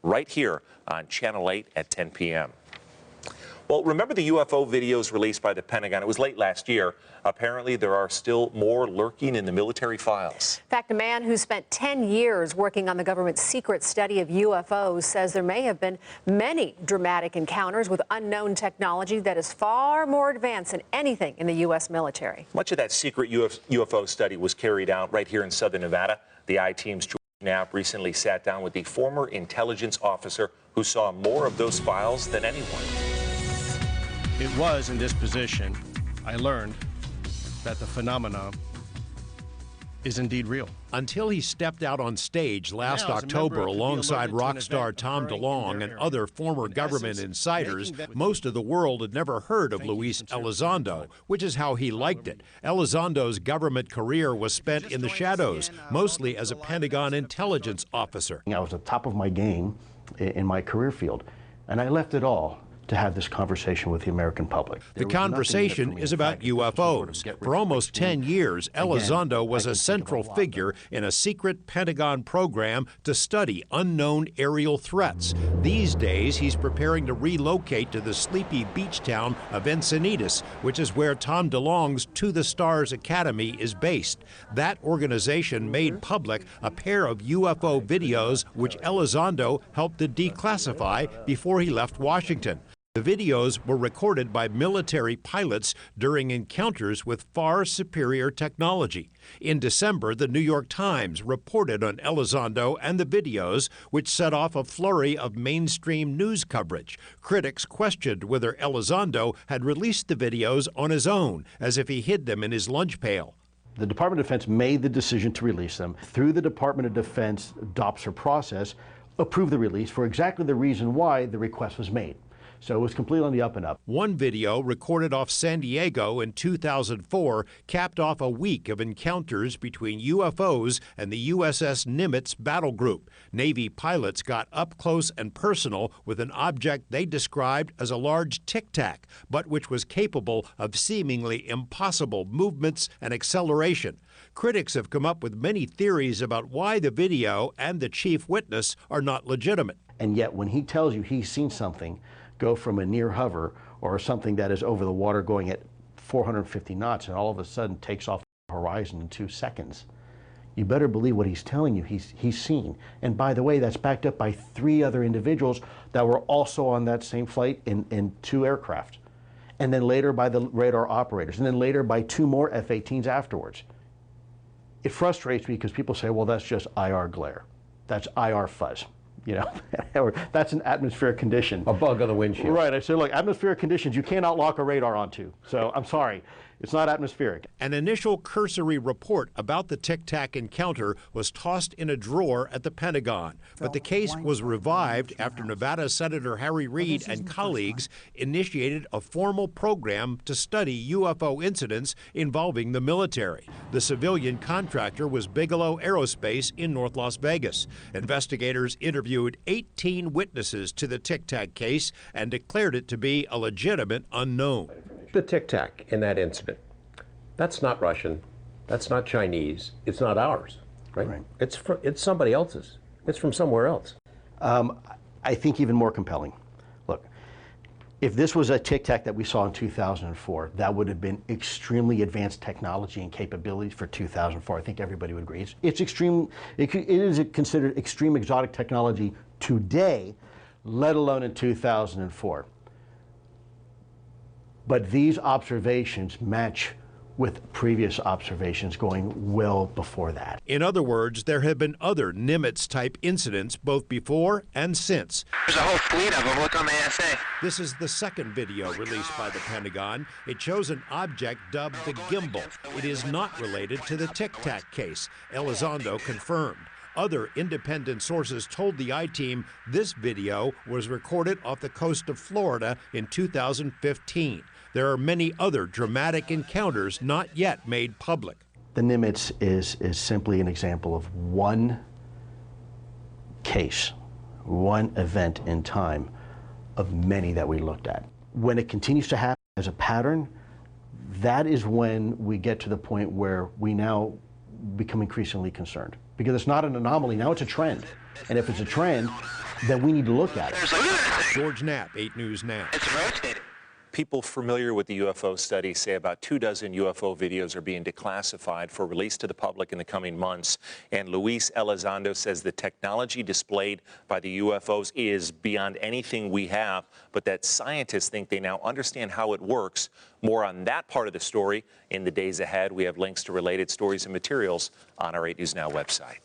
right here on Channel 8 at 10 p.m. Well, remember the UFO videos released by the Pentagon? It was late last year. Apparently, there are still more lurking in the military files. In fact, a man who spent 10 years working on the government's secret study of UFOs says there may have been many dramatic encounters with unknown technology that is far more advanced than anything in the U.S. military. Much of that secret UFO study was carried out right here in southern Nevada. The I-Team's KNAPP recently sat down with the former intelligence officer who saw more of those files than anyone. It was in this position I learned that the phenomenon is indeed real. Until he stepped out on stage last October alongside rock star Tom DeLonge and other former government insiders, most of the world had never heard of Luis Elizondo, which is how he liked it. Elizondo's government career was spent in the shadows, mostly as a Pentagon intelligence officer. I was at the top of my game in my career field, and I left it all to have this conversation with the American public. The conversation is about UFOs. For almost 10 years, Elizondo was a central figure in a secret Pentagon program to study unknown aerial threats. These days, he's preparing to relocate to the sleepy beach town of Encinitas, which is where Tom DeLonge's To the Stars Academy is based. That organization made public a pair of UFO videos which Elizondo helped to declassify before he left Washington. The videos were recorded by military pilots during encounters with far superior technology. In December, the New York Times reported on Elizondo and the videos, which set off a flurry of mainstream news coverage. Critics questioned whether Elizondo had released the videos on his own, as if he hid them in his lunch pail. The Department of Defense made the decision to release them. Through the Department of Defense DOPSR process, approved the release for exactly the reason why the request was made. So it was completely on the up and up. One video recorded off San Diego in 2004 capped off a week of encounters between UFOs and the USS Nimitz battle group. Navy pilots got up close and personal with an object they described as a large tic-tac, but which was capable of seemingly impossible movements and acceleration. Critics have come up with many theories about why the video and the chief witness are not legitimate. And yet when he tells you he's seen something go from a near hover or something that is over the water going at 450 knots and all of a sudden takes off the horizon in 2 seconds, you better believe what he's telling you he's seen. And by the way, that's backed up by 3 other individuals that were also on that same flight in 2 aircraft. And then later by the radar operators, and then later by 2 more F-18s afterwards. It frustrates me because people say, well, that's just IR glare. That's IR fuzz. You know, or that's an atmospheric condition. A bug on the windshield. Right. I said, look, atmospheric conditions you cannot lock a radar onto. So I'm sorry, it's not atmospheric. An initial cursory report about the tic-tac encounter was tossed in a drawer at the Pentagon, but the case was revived after Nevada Senator Harry Reid and colleagues initiated a formal program to study UFO incidents involving the military. The civilian contractor was Bigelow Aerospace in North Las Vegas. Investigators interviewed 18 witnesses to the tic-tac case and declared it to be a legitimate unknown. The tic-tac in that incident, that's not Russian, that's not Chinese, it's not ours, right? It's somebody else's. It's from somewhere else. I think even more compelling. Look, if this was a tic-tac that we saw in 2004, that would have been extremely advanced technology and capabilities for 2004. I think everybody would agree. It's extreme. It is considered extreme exotic technology today, let alone in 2004. But these observations match with previous observations going well before that. In other words, there have been other Nimitz-type incidents both before and since. There's a whole fleet of them. Look on the ASA. This is the second video released by the Pentagon. It shows an object dubbed the gimbal. It is not related to the tic-tac case, Elizondo confirmed. Other independent sources told the I-Team this video was recorded off the coast of Florida in 2015. There are many other dramatic encounters not yet made public. The Nimitz is simply an example of one case, one event in time of many that we looked at. When it continues to happen as a pattern, that is when we get to the point where we now become increasingly concerned. Because it's not an anomaly, now it's a trend. And if it's a trend, then we need to look at it. There's like, George Knapp, 8 News Now. it's rotating. People familiar with the UFO study say about 24 UFO videos are being declassified for release to the public in the coming months. And Luiz Elizondo says the technology displayed by the UFOs is beyond anything we have, but that scientists think they now understand how it works. More on that part of the story in the days ahead. We have links to related stories and materials on our 8 News Now website.